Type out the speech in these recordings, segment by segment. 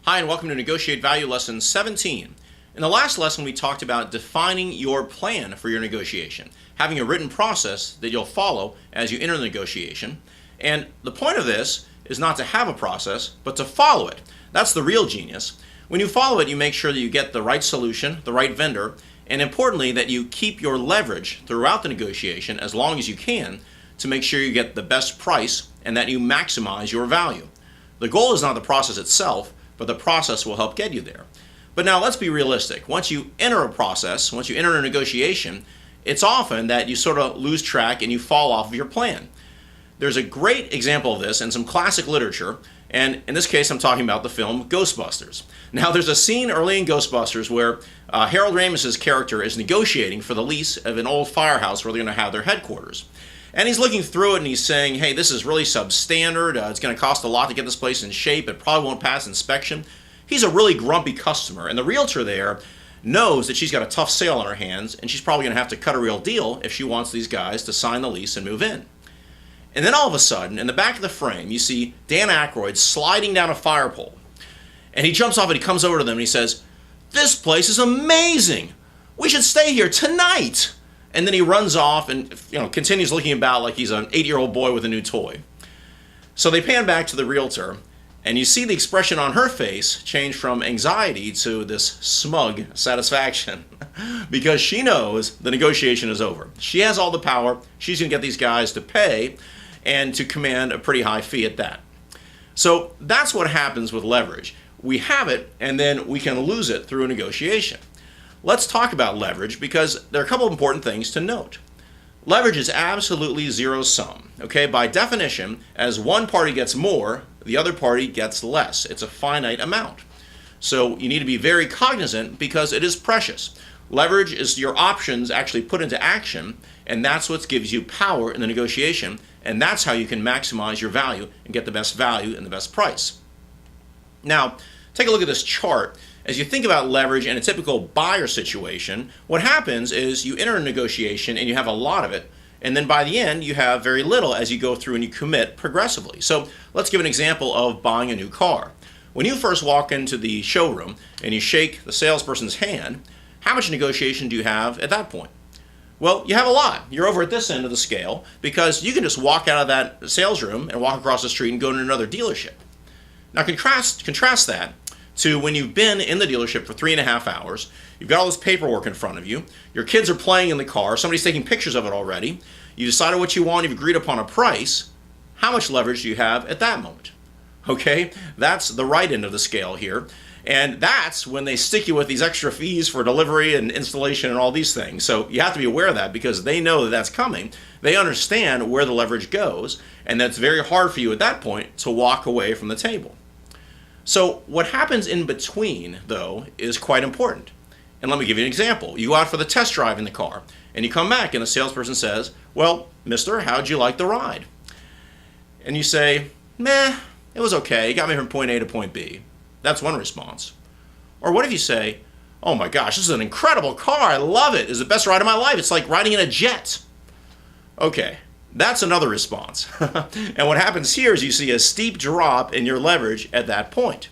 Hi, and welcome to Negotiate Value Lesson 17. In the last lesson, we talked about defining your plan for your negotiation, having a written process that you'll follow as you enter the negotiation. And the point of this is not to have a process, but to follow it. That's the real genius. When you follow it, you make sure that you get the right solution, the right vendor, and importantly, that you keep your leverage throughout the negotiation as long as you can to make sure you get the best price and that you maximize your value. The goal is not the process itself, but the process will help get you there. But now let's be realistic. Once you enter a process, once you enter a negotiation, it's often that you sort of lose track and you fall off of your plan. There's a great example of this in some classic literature, and in this case I'm talking about the film Ghostbusters. Now there's a scene early in Ghostbusters where Harold Ramis's character is negotiating for the lease of an old firehouse where they're going to have their headquarters. And he's looking through it and he's saying, hey, this is really substandard. It's going to cost a lot to get this place in shape. It probably won't pass inspection. He's a really grumpy customer. And the realtor there knows that she's got a tough sale on her hands and she's probably going to have to cut a real deal if she wants these guys to sign the lease and move in. And then all of a sudden, in the back of the frame, you see Dan Aykroyd sliding down a fire pole. And he jumps off and he comes over to them and he says, this place is amazing. We should stay here tonight. And then he runs off and continues looking about like he's an 8-year-old boy with a new toy. So they pan back to the realtor, and you see the expression on her face change from anxiety to this smug satisfaction because she knows the negotiation is over. She has all the power. She's going to get these guys to pay and to command a pretty high fee at that. So that's what happens with leverage. We have it, and then we can lose it through a negotiation. Let's talk about leverage because there are a couple of important things to note. Leverage is absolutely zero sum. Okay, by definition, as one party gets more, the other party gets less. It's a finite amount. So you need to be very cognizant because it is precious. Leverage is your options actually put into action, and that's what gives you power in the negotiation, and that's how you can maximize your value and get the best value and the best price. Now, take a look at this chart. As you think about leverage in a typical buyer situation, what happens is you enter a negotiation and you have a lot of it, and then by the end you have very little as you go through and you commit progressively. So let's give an example of buying a new car. When you first walk into the showroom and you shake the salesperson's hand, how much negotiation do you have at that point? Well, you have a lot. You're over at this end of the scale because you can just walk out of that sales room and walk across the street and go to another dealership. Now contrast that to when you've been in the dealership for 3.5 hours, you've got all this paperwork in front of you, your kids are playing in the car, somebody's taking pictures of it already, you decided what you want, you've agreed upon a price. How much leverage do you have at that moment? Okay, that's the right end of the scale here, and that's when they stick you with these extra fees for delivery and installation and all these things. So you have to be aware of that because they know that that's coming. They understand where the leverage goes, and that's very hard for you at that point to walk away from the table. So what happens in between, though, is quite important. And let me give you an example. You go out for the test drive in the car, and you come back, and the salesperson says, well, mister, how'd you like the ride? And you say, meh, it was okay. It got me from point A to point B. That's one response. Or what if you say, oh my gosh, this is an incredible car. I love it. It's the best ride of my life. It's like riding in a jet. Okay. That's another response. And what happens here is you see a steep drop in your leverage at that point.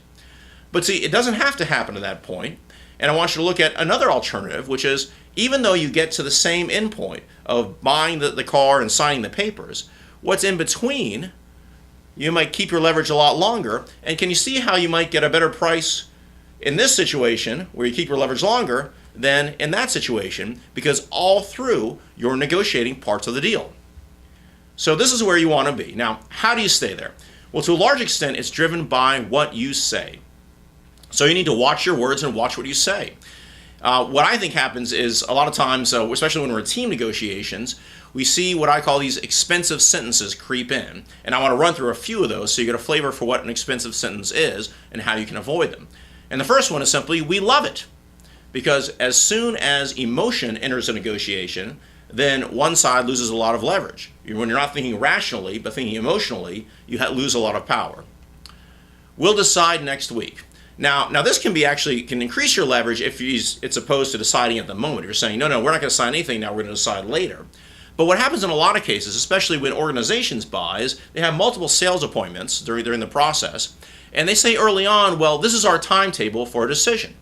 But see, it doesn't have to happen at that point. And I want you to look at another alternative, which is even though you get to the same endpoint of buying the car and signing the papers, what's in between, you might keep your leverage a lot longer. And can you see how you might get a better price in this situation where you keep your leverage longer than in that situation because all through you're negotiating parts of the deal. So this is where you want to be. Now, how do you stay there? Well, to a large extent, it's driven by what you say. So you need to watch your words and watch what you say. What I think happens is a lot of times, especially when we're in team negotiations, we see what I call these expensive sentences creep in. And I want to run through a few of those so you get a flavor for what an expensive sentence is and how you can avoid them. And the first one is simply, we love it. Because as soon as emotion enters a negotiation, then one side loses a lot of leverage. When you're not thinking rationally, but thinking emotionally, you lose a lot of power. We'll decide next week. Now this can increase your leverage if it's opposed to deciding at the moment. You're saying, no, we're not going to sign anything now, we're going to decide later. But what happens in a lot of cases, especially when organizations buy, is they have multiple sales appointments during the process, And they say early on, well, this is our timetable for a decision.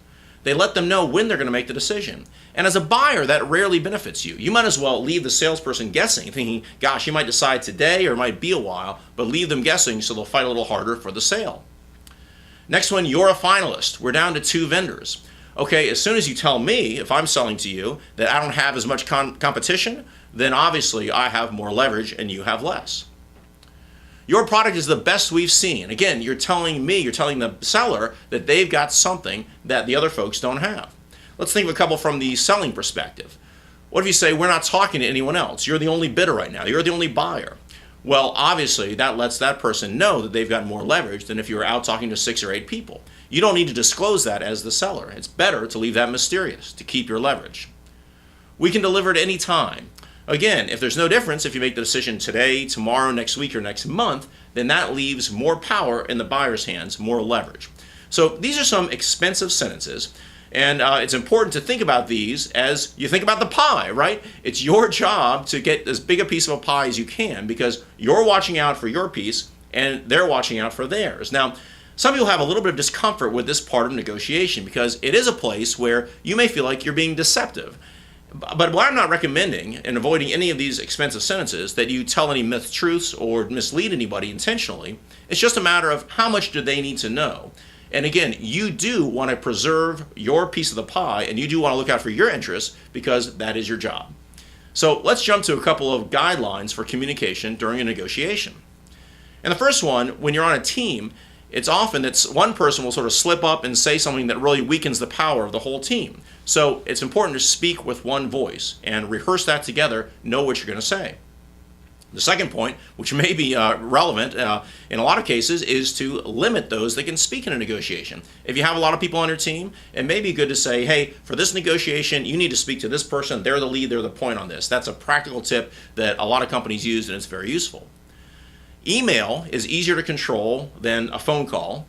They let them know when they're going to make the decision. And as a buyer, that rarely benefits you. You might as well leave the salesperson guessing, thinking, gosh, you might decide today or it might be a while, but leave them guessing so they'll fight a little harder for the sale. Next one, you're a finalist. We're down to 2 vendors. Okay, as soon as you tell me, if I'm selling to you, that I don't have as much competition, then obviously I have more leverage and you have less. Your product is the best we've seen. Again, you're telling me, you're telling the seller that they've got something that the other folks don't have. Let's think of a couple from the selling perspective. What if you say, we're not talking to anyone else? You're the only bidder right now. You're the only buyer. Well, obviously, that lets that person know that they've got more leverage than if you were out talking to 6 or 8 people. You don't need to disclose that as the seller. It's better to leave that mysterious, to keep your leverage. We can deliver at any time. Again, if there's no difference, if you make the decision today, tomorrow, next week, or next month, then that leaves more power in the buyer's hands, more leverage. So these are some expensive sentences, and it's important to think about these as you think about the pie, right? It's your job to get as big a piece of a pie as you can because you're watching out for your piece and they're watching out for theirs. Now, some people have a little bit of discomfort with this part of negotiation because it is a place where you may feel like you're being deceptive. But what I'm not recommending, and avoiding any of these expensive sentences, that you tell any myth truths or mislead anybody intentionally. It's just a matter of how much do they need to know. And again, you do want to preserve your piece of the pie, and you do want to look out for your interests because that is your job. So let's jump to a couple of guidelines for communication during a negotiation. And the first one, when you're on a team, it's often that one person will sort of slip up and say something that really weakens the power of the whole team. So it's important to speak with one voice and rehearse that together, know what you're going to say. The second point, which may be relevant in a lot of cases, is to limit those that can speak in a negotiation. If you have a lot of people on your team, it may be good to say, hey, for this negotiation, you need to speak to this person. They're the lead, they're the point on this. That's a practical tip that a lot of companies use, and it's very useful. Email is easier to control than a phone call.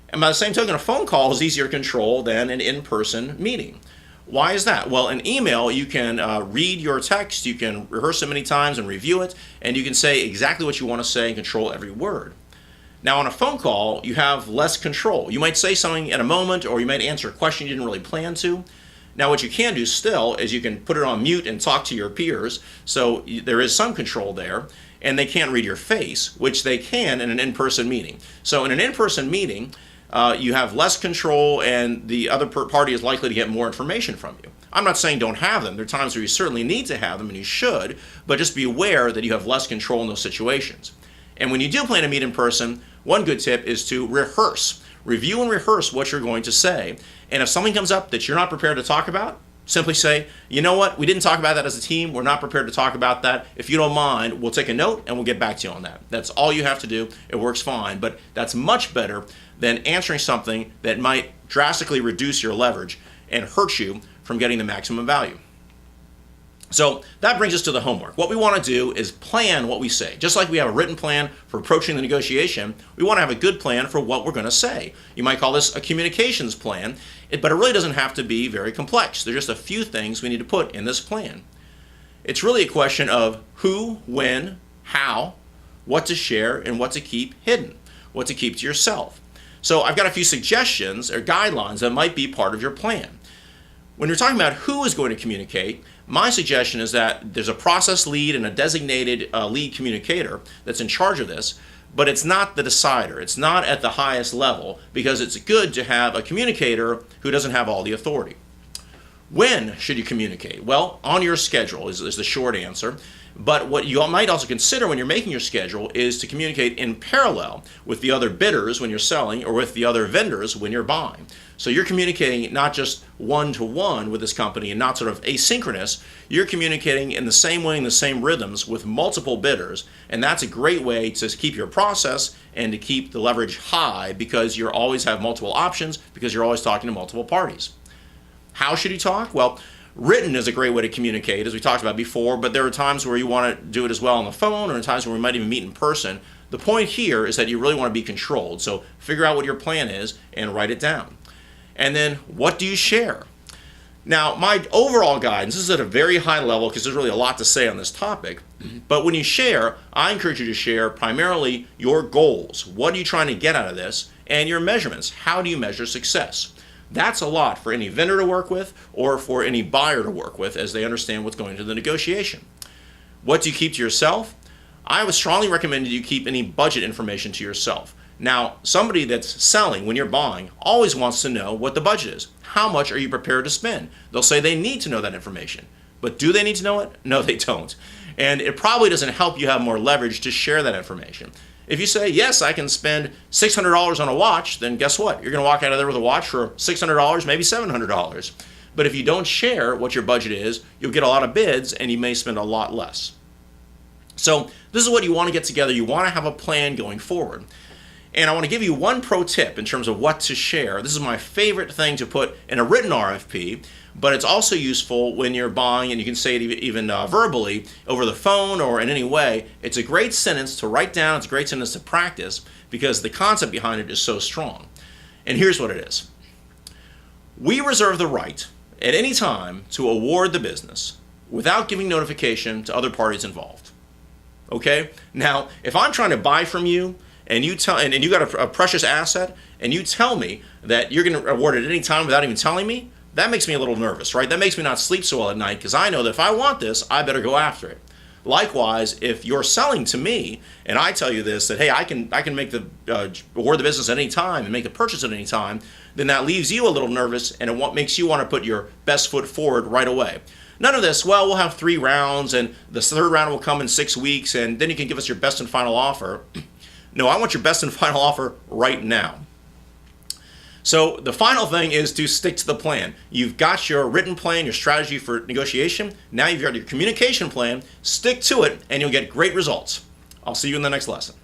And by the same token, a phone call is easier to control than an in-person meeting. Why is that? Well, in email, you can read your text, you can rehearse it many times and review it, and you can say exactly what you want to say and control every word. Now, on a phone call, you have less control. You might say something at a moment, or you might answer a question you didn't really plan to. Now, what you can do still is you can put it on mute and talk to your peers, so there is some control there, and they can't read your face, which they can in an in-person meeting. So in an in-person meeting, you have less control, and the other party is likely to get more information from you. I'm not saying don't have them. There are times where you certainly need to have them, and you should, but just be aware that you have less control in those situations. And when you do plan to meet in person, one good tip is to rehearse. Review and rehearse what you're going to say. And if something comes up that you're not prepared to talk about, simply say, you know what, we didn't talk about that as a team. We're not prepared to talk about that. If you don't mind, we'll take a note and we'll get back to you on that. That's all you have to do. It works fine, but that's much better than answering something that might drastically reduce your leverage and hurt you from getting the maximum value. So that brings us to the homework. What we want to do is plan what we say. Just like we have a written plan for approaching the negotiation, we want to have a good plan for what we're going to say. You might call this a communications plan, but it really doesn't have to be very complex. There's just a few things we need to put in this plan. It's really a question of who, when, how, what to share, and what to keep hidden, what to keep to yourself. So I've got a few suggestions or guidelines that might be part of your plan. When you're talking about who is going to communicate, my suggestion is that there's a process lead and a designated lead communicator that's in charge of this, but it's not the decider. It's not at the highest level because it's good to have a communicator who doesn't have all the authority. When should you communicate? Well, on your schedule is the short answer. But what you might also consider when you're making your schedule is to communicate in parallel with the other bidders when you're selling or with the other vendors when you're buying. So you're communicating not just one-to-one with this company and not sort of asynchronous. You're communicating in the same way, in the same rhythms with multiple bidders. And that's a great way to keep your process and to keep the leverage high because you always have multiple options because you're always talking to multiple parties. How should you talk? Well, written is a great way to communicate, as we talked about before, but there are times where you want to do it as well on the phone or times where we might even meet in person. The point here is that you really want to be controlled. So figure out what your plan is and write it down. And then what do you share? Now, my overall guidance, this is at a very high level because there's really a lot to say on this topic, but when you share, I encourage you to share primarily your goals. What are you trying to get out of this? and your measurements. How do you measure success? That's a lot for any vendor to work with or for any buyer to work with as they understand what's going into the negotiation. What do you keep to yourself? I would strongly recommend you keep any budget information to yourself. Now, somebody that's selling when you're buying always wants to know what the budget is. How much are you prepared to spend? They'll say they need to know that information. But do they need to know it? No, they don't. And it probably doesn't help you have more leverage to share that information. If you say, yes, I can spend $600 on a watch, then guess what? You're going to walk out of there with a watch for $600, maybe $700. But if you don't share what your budget is, you'll get a lot of bids and you may spend a lot less. So this is what you want to get together. You want to have a plan going forward. And I want to give you one pro tip in terms of what to share. This is my favorite thing to put in a written RFP, but it's also useful when you're buying, and you can say it even verbally over the phone or in any way. It's a great sentence to write down. It's a great sentence to practice because the concept behind it is so strong. And here's what it is. We reserve the right at any time to award the business without giving notification to other parties involved. Okay? Now, if I'm trying to buy from you, and you got a precious asset, and you tell me that you're going to award it at any time without even telling me, that makes me a little nervous, right? That makes me not sleep so well at night because I know that if I want this, I better go after it. Likewise, if you're selling to me and I tell you this, that hey, I can make the award the business at any time and make the purchase at any time, then that leaves you a little nervous and it makes you want to put your best foot forward right away. None of this, well, we'll have 3 rounds and the third round will come in 6 weeks and then you can give us your best and final offer. No, I want your best and final offer right now. So the final thing is to stick to the plan. You've got your written plan, your strategy for negotiation. Now you've got your communication plan. Stick to it and you'll get great results. I'll see you in the next lesson.